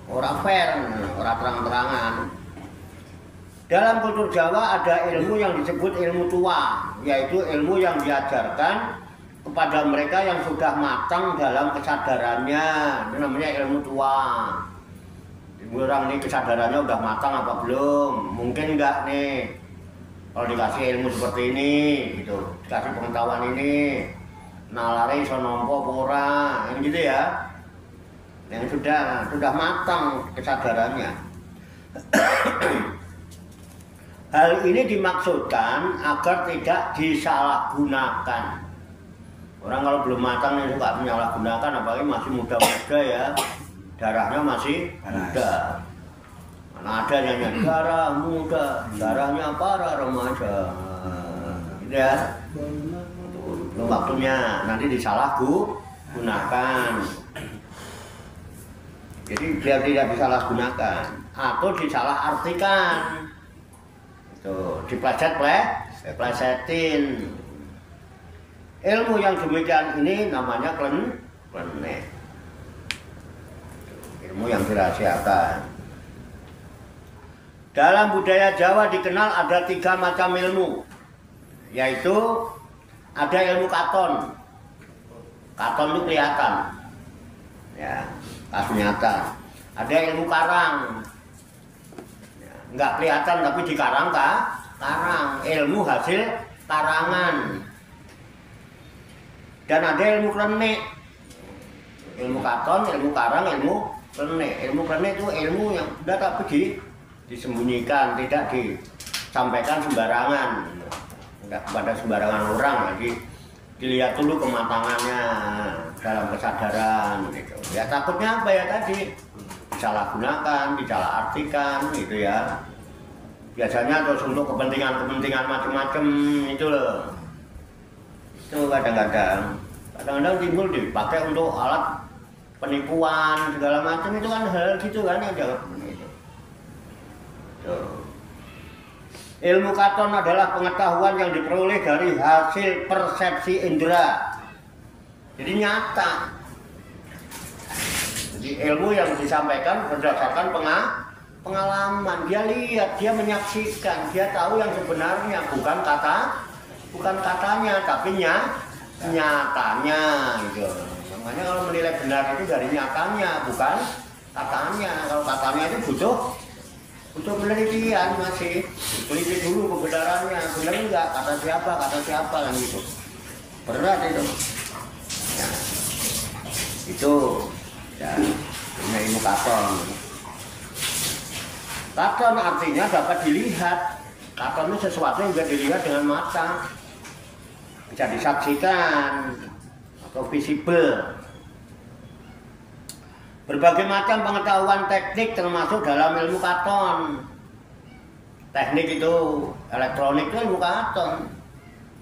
Orang fair, orang terang-terangan. Dalam kultur Jawa ada ilmu yang disebut ilmu tua, yaitu ilmu yang diajarkan kepada mereka yang sudah matang dalam kesadarannya. Itu namanya ilmu tua. Orang ini kesadarannya udah matang apa belum? Mungkin enggak nih. Kalau dikasih ilmu seperti ini, gitu, dikasih pengetahuan ini, nalare iso nampa apa ora, yang gitu ya. Yang sudah matang kesadarannya. Hal ini dimaksudkan agar tidak disalahgunakan. Orang kalau belum matang itu nggak menyalahgunakan, apalagi masih muda-muda ya, darahnya masih muda. Mana ada yang darah muda, darahnya para remaja, gitu ya. Belum waktunya, nanti disalahgunakan. Jadi biar tidak disalahgunakan atau disalahartikan. Itu diplesetin. Ilmu yang demikian ini namanya klenik. Ilmu yang dirahasiakan. Dalam budaya Jawa dikenal ada 3 macam ilmu. Yaitu ada ilmu katon. Katon itu kelihatan. Ya, kasus nyata. Ada ilmu karang. Ya, nggak kelihatan tapi dikarang karang. Ilmu hasil karangan. Dan ada ilmu klenik. Ilmu katon, ilmu karang, ilmu klenik. Ilmu klenik itu ilmu yang sudah tapi disembunyikan, tidak disampaikan sembarangan. Tidak kepada sembarangan orang. Jadi dilihat dulu kematangannya dalam kesadaran gitu. Ya takutnya apa ya tadi? Disalahgunakan, disalahartikan gitu ya. Biasanya terus untuk kepentingan macam-macam itu loh. Itu kadang-kadang timbul dipakai untuk alat penipuan segala macam, itu kan hal gitu kan yang jangan itu. Ilmu katon adalah pengetahuan yang diperoleh dari hasil persepsi indera. Jadi nyata. Jadi ilmu yang disampaikan berdasarkan pengalaman. Dia lihat, dia menyaksikan, dia tahu yang sebenarnya, bukan katanya, tapi nyatanya gitu. Makanya kalau menilai benar itu dari nyatanya, bukan katanya. Kalau katanya itu butuh penelitian masih. Teliti dulu kebenarannya, benar enggak, kata siapa kan gitu. Berat itu. Ya. Itu ya, ini ilmu katon. Katon artinya dapat dilihat. Katon itu sesuatu yang bisa dilihat dengan mata, bisa disaksikan atau visible. Berbagai macam pengetahuan teknik termasuk dalam ilmu katon. Teknik itu elektronik itu ilmu katon.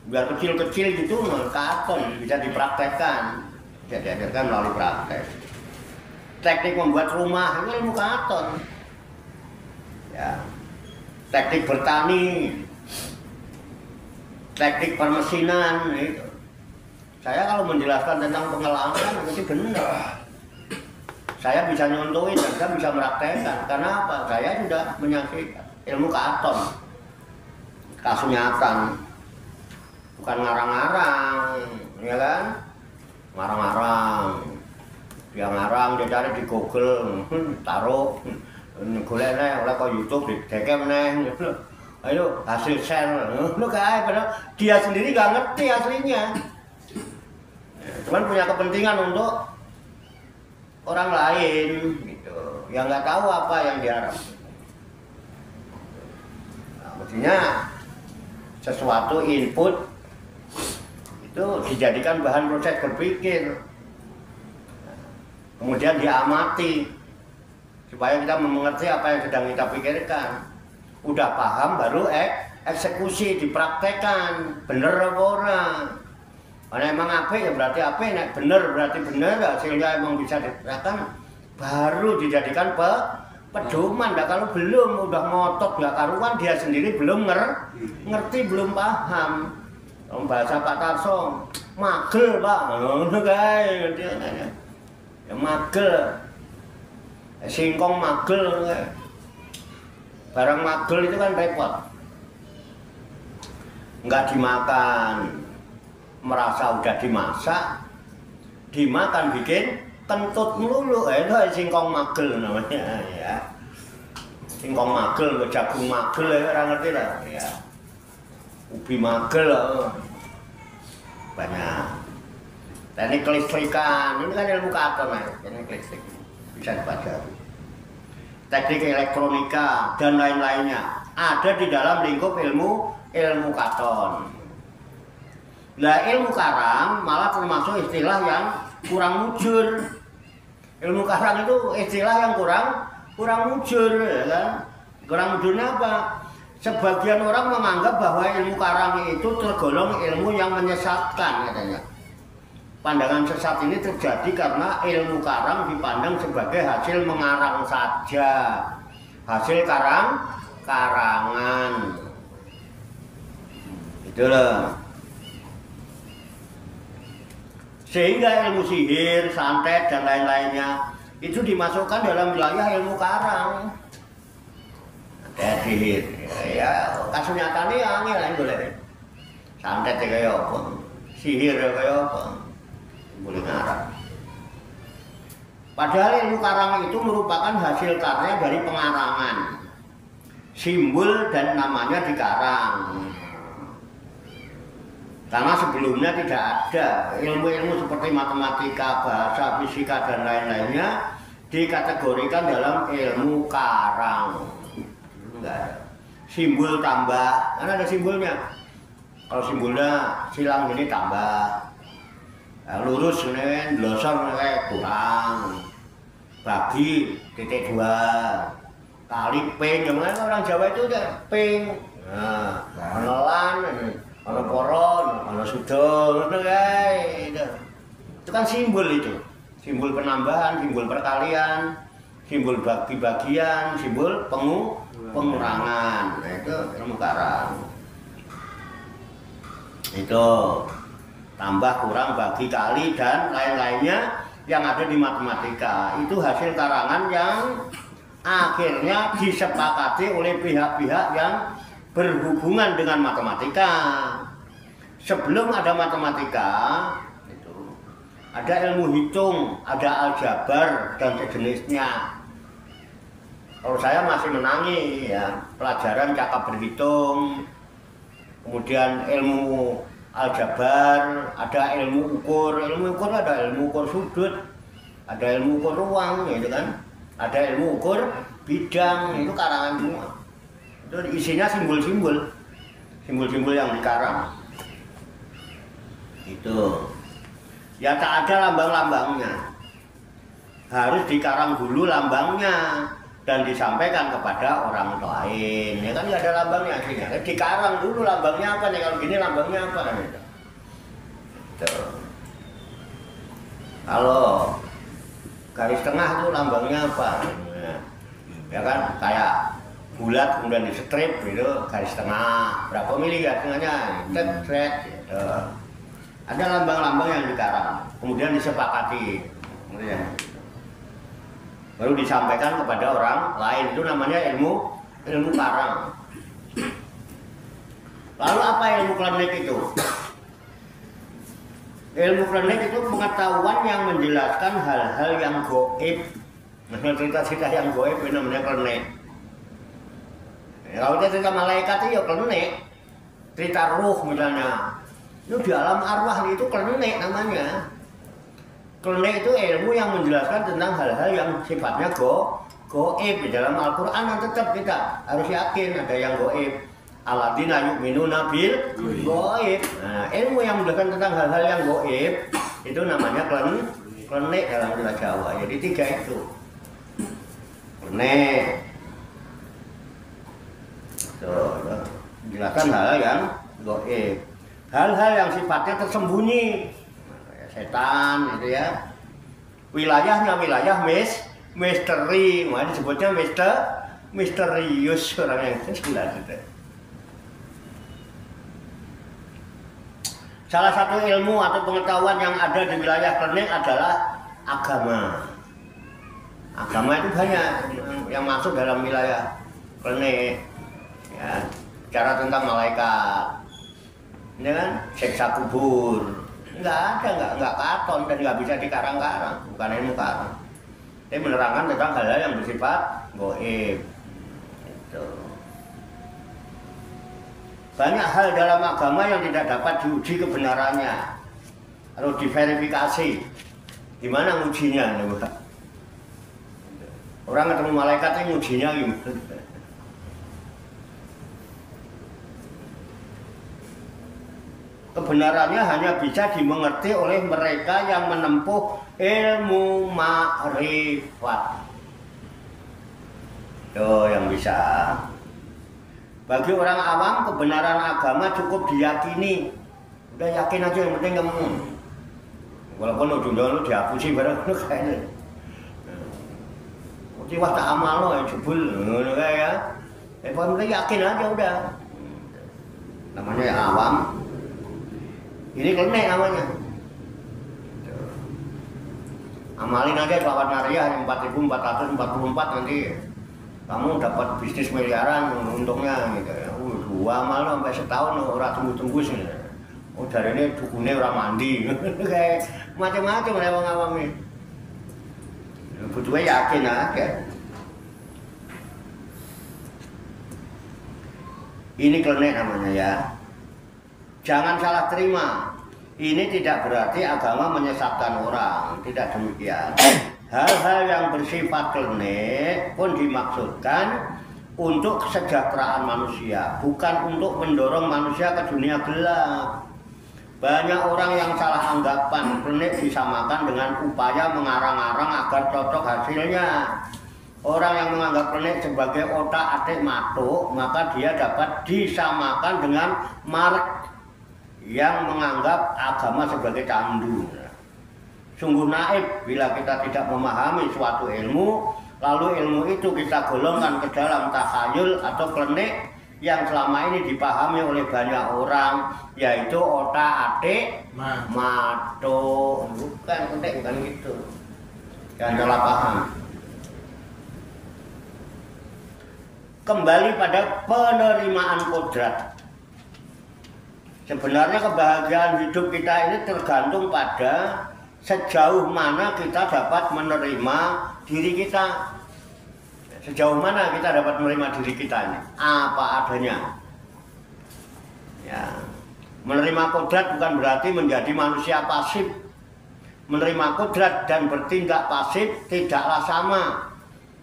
Biar kecil-kecil gitu, katon bisa dipraktekkan, bisa diajarkan melalui praktek. Teknik membuat rumah itu ilmu katon. Ya. Teknik bertani, teknik permesinan itu. Saya kalau menjelaskan tentang pengalaman itu benar. Saya bisa nyontohin dan saya bisa meraktekkan. Karena apa? Saya sudah menyaksikan ilmu katon, kasunyatan, bukan ngarang-ngarang, ya kan? Ngarang-ngarang, dia ngarang, dia cari di Google, taruh. Golek neh oleh kok YouTube didekem neh. Ayo hasil share. Lu kayak padahal dia sendiri nggak ngerti aslinya. cuman punya kepentingan untuk orang lain gitu, yang nggak tahu apa yang diharap. Nah, mestinya sesuatu input itu dijadikan bahan proses berpikir, kemudian diamati supaya kita mengerti apa yang sedang kita pikirkan. Udah paham baru eksekusi, dipraktekkan bener apa ora. Kalau emang apik ya berarti apik, nek bener berarti bener, hasilnya emang bisa diterapkan, baru dijadikan pedoman. Nah, kalau belum udah ngotot gak karuan, dia sendiri belum ngerti, belum paham. Bahasa Pak Tarso, magel Pak, ngono kae ngerti. Ya magel, singkong magel, barang magel itu kan repot, nggak dimakan, merasa udah dimasak, dimakan bikin kentut melulu, itu singkong magel namanya ya. Singkong magel, jagung magel ya orang ngerti lah ya. Ubi magel banyak. Teknik kelistrikan, ini kan ilmu katon ya, teknik listrik bisa dipelajari. Teknik elektronika dan lain-lainnya ada di dalam lingkup ilmu katon. Nah, ilmu karang malah termasuk istilah yang kurang mujur. Ilmu karang itu istilah yang kurang mujur, ya kan? Kurang mujurnya apa? Sebagian orang menganggap bahwa ilmu karang itu tergolong ilmu yang menyesatkan katanya. Pandangan sesat ini terjadi karena ilmu karang dipandang sebagai hasil mengarang saja, hasil karangan. Itulah. Sehingga ilmu sihir, santet dan lain-lainnya itu dimasukkan dalam wilayah ilmu karang. Ada sihir, ya kasus nyatanya yang lain boleh. Santet kayak apa, sihir kayak apa, boleh ngarang. Padahal ilmu karang itu merupakan hasil karya dari pengarangan, simbol dan namanya dikarang. Karena sebelumnya tidak ada ilmu-ilmu seperti matematika, bahasa, fisika dan lain-lainnya dikategorikan dalam ilmu karang. Enggak. Simbol tambah, kan ada simbolnya. Kalau simbolnya silang ini tambah, lurus ini blosor ini kurang, bagi titik 2, kali ping, yang mana orang Jawa itu udah ping, menelan, ono poron, ono sudol, itu guys. Itu kan simbol itu, simbol penambahan, simbol perkalian, simbol bagi-bagian, simbol pengurangan. Nah, itu ilmu karang. Itu tambah, kurang, bagi, kali dan lain-lainnya yang ada di matematika. Itu hasil karangan yang akhirnya disepakati oleh pihak-pihak yang berhubungan dengan matematika. Sebelum ada matematika, itu ada ilmu hitung, ada aljabar dan sejenisnya. Kalau saya masih menangi ya pelajaran cakap berhitung, kemudian ilmu aljabar, ada ilmu ukur ada ilmu ukur sudut, ada ilmu ukur ruang, gitu kan, ada ilmu ukur bidang, itu karangan semua. Itu isinya simbol-simbol yang dikarang. Itu ya tak ada lambang-lambangnya, harus dikarang dulu lambangnya dan disampaikan kepada orang lain. Ya kan nggak ada lambangnya aslinya, dikarang dulu lambangnya apa nih, kalau gini lambangnya apa gitu. Kalau garis tengah itu lambangnya apa, ya kan, kayak bulat kemudian di strip gitu, garis tengah berapa mili garis tengahnya, thread gitu. Ada lambang-lambang yang dikarang, kemudian disepakati, kemudian baru disampaikan kepada orang lain. Itu namanya ilmu karang. Lalu apa ilmu klinik itu? Ilmu klinik itu pengetahuan yang menjelaskan hal-hal yang gaib. Cerita-cerita yang gaib itu namanya klinik. Kalau kita cerita malaikat itu ya klinik. Cerita ruh misalnya, itu di alam arwah itu klinik namanya. Klenik itu ilmu yang menjelaskan tentang hal-hal yang sifatnya goib. Di dalam Al-Quran tetap kita harus yakin ada yang goib. Alladzina yu'minuna bil goib. Nah, ilmu yang menjelaskan tentang hal-hal yang goib itu namanya klenik dalam bahasa Jawa. Jadi 3 itu. Klenik. Menjelaskan hal-hal yang goib. Hal-hal yang sifatnya tersembunyi. Setan itu ya, wilayahnya wilayah misteri, makanya disebutnya misterius orang yang sebelah itu. Salah satu ilmu atau pengetahuan yang ada di wilayah klenik adalah agama. Agama itu banyak yang masuk dalam wilayah klenik, ya, cara tentang malaikat, ini kan siksa kubur. Enggak katon dan nggak bisa dikarang-karang, bukan ilmu karang. Ini menerangkan tentang hal-hal yang bersifat goib. Gitu. Banyak hal dalam agama yang tidak dapat diuji kebenarannya, harus diverifikasi. Gimana ngujinya? Orang ketemu malaikat ini ngujinya gimana? Kebenarannya hanya bisa dimengerti oleh mereka yang menempuh ilmu ma'rifat. Itu yang bisa. Bagi orang awam, kebenaran agama cukup diyakini. Udah yakin aja, yang penting kamu. Walaupun ujung-ujungnya lu dihapusi bareng lu kayaknya. Ciwas tak amal lo yang jebul, kayak ya. Yang penting yakin aja udah. Namanya ya awam. Ini klenik namanya. Amalin aja selawat Nariyah 4.444 nanti kamu dapat bisnis miliaran untungnya gitu ya. Dua amal sampai setahun orang tunggu-tunggu sih. Oh dari ini dukunnya orang mandi kayak macam-macam lewat awam ini. Butuhnya yakin aja. Ini klenik namanya ya. Jangan salah terima. Ini tidak berarti agama menyesatkan orang, tidak demikian. Hal-hal yang bersifat klenik pun dimaksudkan untuk kesejahteraan manusia, bukan untuk mendorong manusia ke dunia gelap. Banyak orang yang salah anggapan klenik disamakan dengan upaya mengarang-arang agar cocok hasilnya. Orang yang menganggap klenik sebagai otak-atik matuk, maka dia dapat disamakan dengan Marx yang menganggap agama sebagai candu. Sungguh naif bila kita tidak memahami suatu ilmu, lalu ilmu itu kita golongkan ke dalam takhayul atau klenik yang selama ini dipahami oleh banyak orang, yaitu otak-atik matuk. Bukan klenik, bukan gitu. Jangan salah paham. Kembali pada penerimaan kodrat. Sebenarnya kebahagiaan hidup kita ini tergantung pada sejauh mana kita dapat menerima diri kita. Sejauh mana kita dapat menerima diri kita ini, apa adanya. Ya. Menerima kodrat bukan berarti menjadi manusia pasif. Menerima kodrat dan bertindak pasif tidaklah sama.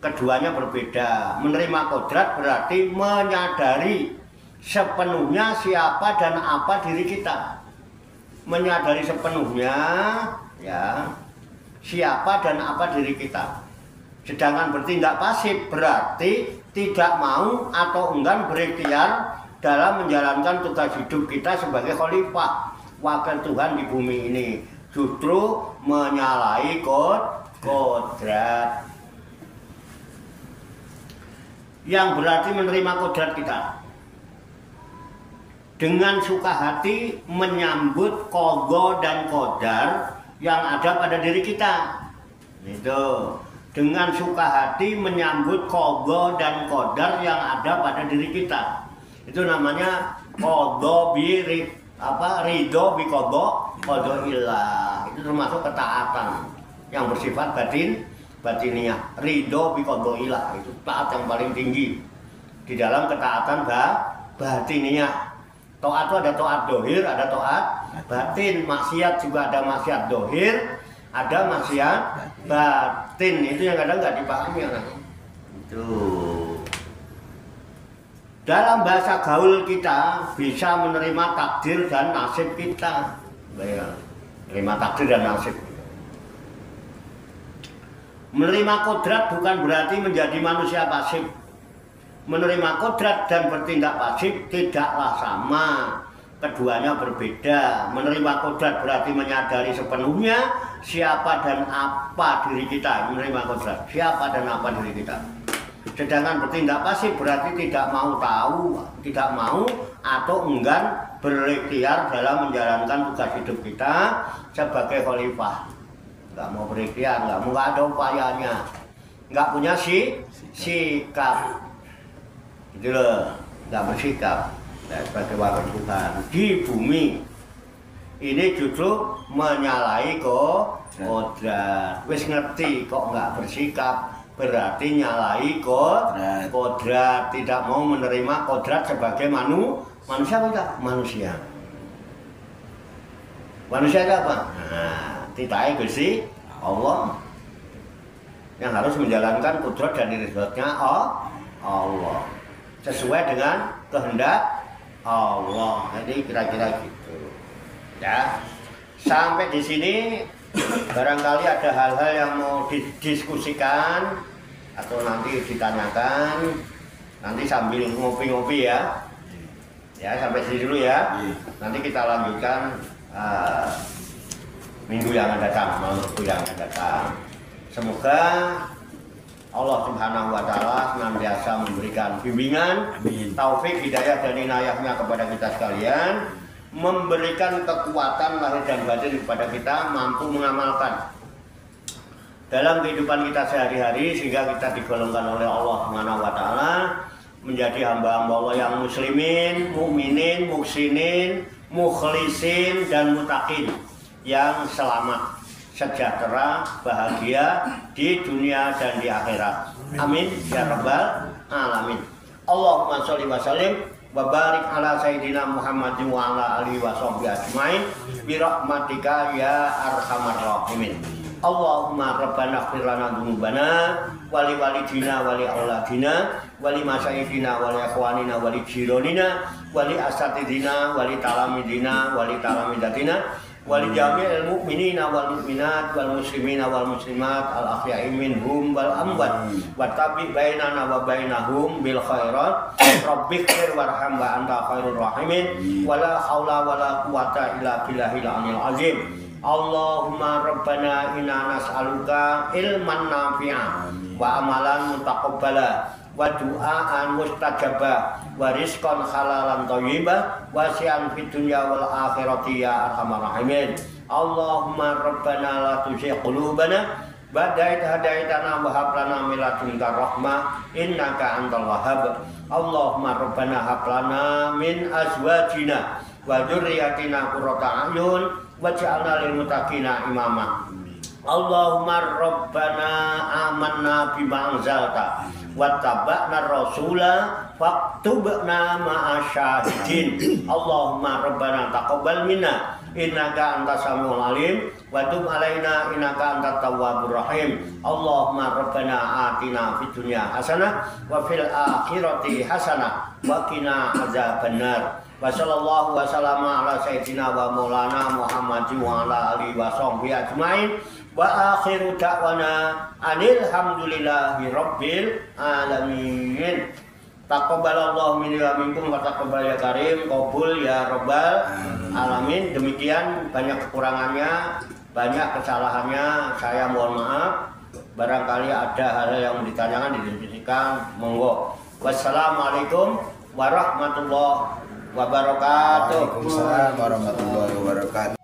Keduanya berbeda. Menerima kodrat berarti menyadari sepenuhnya siapa dan apa diri kita. Menyadari sepenuhnya ya siapa dan apa diri kita. Sedangkan bertindak pasif berarti tidak mau atau enggan berikhtiar dalam menjalankan tugas hidup kita sebagai khalifah, wakil Tuhan di bumi ini. Justru menyalahi kodrat. Yang berarti menerima kodrat kita. Dengan suka hati menyambut qadha dan qadar yang ada pada diri kita. Itu. Dengan suka hati menyambut qadha dan qadar yang ada pada diri kita. Itu namanya qadha bi ridho bi qadha ilah. Itu termasuk ketaatan yang bersifat batiniyah. Ridho bi qadha ilah itu taat yang paling tinggi di dalam ketaatan batiniyah. Taat itu ada taat dohir, ada taat batin. Maksiat juga ada maksiat dohir, ada maksiat batin. Itu yang kadang nggak dipahami orang. Itu dalam bahasa gaul kita bisa menerima takdir dan nasib kita. Menerima takdir dan nasib. Menerima kodrat bukan berarti menjadi manusia pasif. Menerima kodrat dan bertindak pasif tidaklah sama. Keduanya berbeda. Menerima kodrat berarti menyadari sepenuhnya siapa dan apa diri kita. Menerima kodrat, siapa dan apa diri kita. Sedangkan bertindak pasif berarti tidak mau tahu, tidak mau atau enggan berikhtiar dalam menjalankan tugas hidup kita sebagai khalifah. Nggak mau berikhtiar, nggak ada upayanya, nggak punya sikap, gitu loh, nggak bersikap sebagai wakil Tuhan di bumi ini justru menyalahi kodrat. Wis ngerti kok nggak bersikap berarti nyalahi kodrat, tidak mau menerima kodrat sebagai manusia kita manusia itu apa? Nah, titahe Gusti Allah yang harus menjalankan kodrat dan ridhonya Allah sesuai dengan kehendak Allah. Jadi kira-kira gitu ya. Sampai di sini barangkali ada hal-hal yang mau didiskusikan atau nanti ditanyakan, nanti sambil ngopi-ngopi ya. Ya, sampai sini dulu ya. Nanti kita lanjutkan minggu yang akan datang, malam minggu yang akan datang. Semoga Allah Subhanahu wa Ta'ala senantiasa memberikan bimbingan, taufik, hidayah dan inayahnya kepada kita sekalian, memberikan kekuatan lahir dan batin kepada kita mampu mengamalkan dalam kehidupan kita sehari-hari sehingga kita digolongkan oleh Allah Subhanahu wa Ta'ala menjadi hamba-hamba Allah yang muslimin, mukminin, muhsinin, mukhlisin dan muttaqin yang selamat, sejahtera, bahagia di dunia dan di akhirat. Amin ya rabbal alamin. Allahumma sholli wa sallim wa barik ala sayyidina Muhammadin wa ala alihi wa sahbihi ajmain bi rahmatika ya arhamar rahimin. Allahumma rabbana ighfir lana dzunubana wa li walidina wa li auladina wa li masyaykhina wa li ikhwanina wa li jiranina wa li asatidina wa li talamidina wa li talamidatina wali jami'il mu'minina wal mu'minat wal muslimina wal muslimat al ahya'i minhum wal amwat wa tabi bainana wa bainahum bil khairat rabbighfir warham wa anta khairur rahimin wala haula wala quwata illa billahil aliyil azim. Allahumma rabbana inna nas'aluka ilman nafi'an wa amalan mutaqabbala wa du'aan mustajabah wa rizqan halalan thayyibah wa si'an fid dunya wal akhirati ya arhamar rahimin. Allahumma rabbana la tuzigh qulubana ba'da idh hadaitana wa hab lana min ladunka rahmah innaka antal wahhab. Allahumma rabbana hab lana min azwajina wa dzurriyyatina qurrata a'yun waj'alna lil muttaqina imama. Allahumma rabbana amanna bima anzalta wattaba'na rasula faktubna ma'asyahidin. Allahumma rabbana taqabbal minna innaka antas samiul alim wa tub alaina innaka antat tawwabur rahim. Allahumma rabbana atina fid dunya hasanah wa fil akhirati hasanah wa qina azabannar. Wa sallallahu wa sallama ala sayyidina wa maulana Muhammadin wa ala alihi wa sahbihi ajmain. Wa akhiru da'wana alhamdulillahi rabbil alamin. Taqabbalallahu minni wa minkum wa taqabbal ya karim, qabul ya rabbal alamin. Demikian, banyak kekurangannya, banyak kesalahannya, saya mohon maaf. Barangkali ada hal yang ditanyakan, didiskusikan, monggo. Wassalamualaikum warahmatullahi wabarakatuh. Waalaikumsalam warahmatullahi wabarakatuh.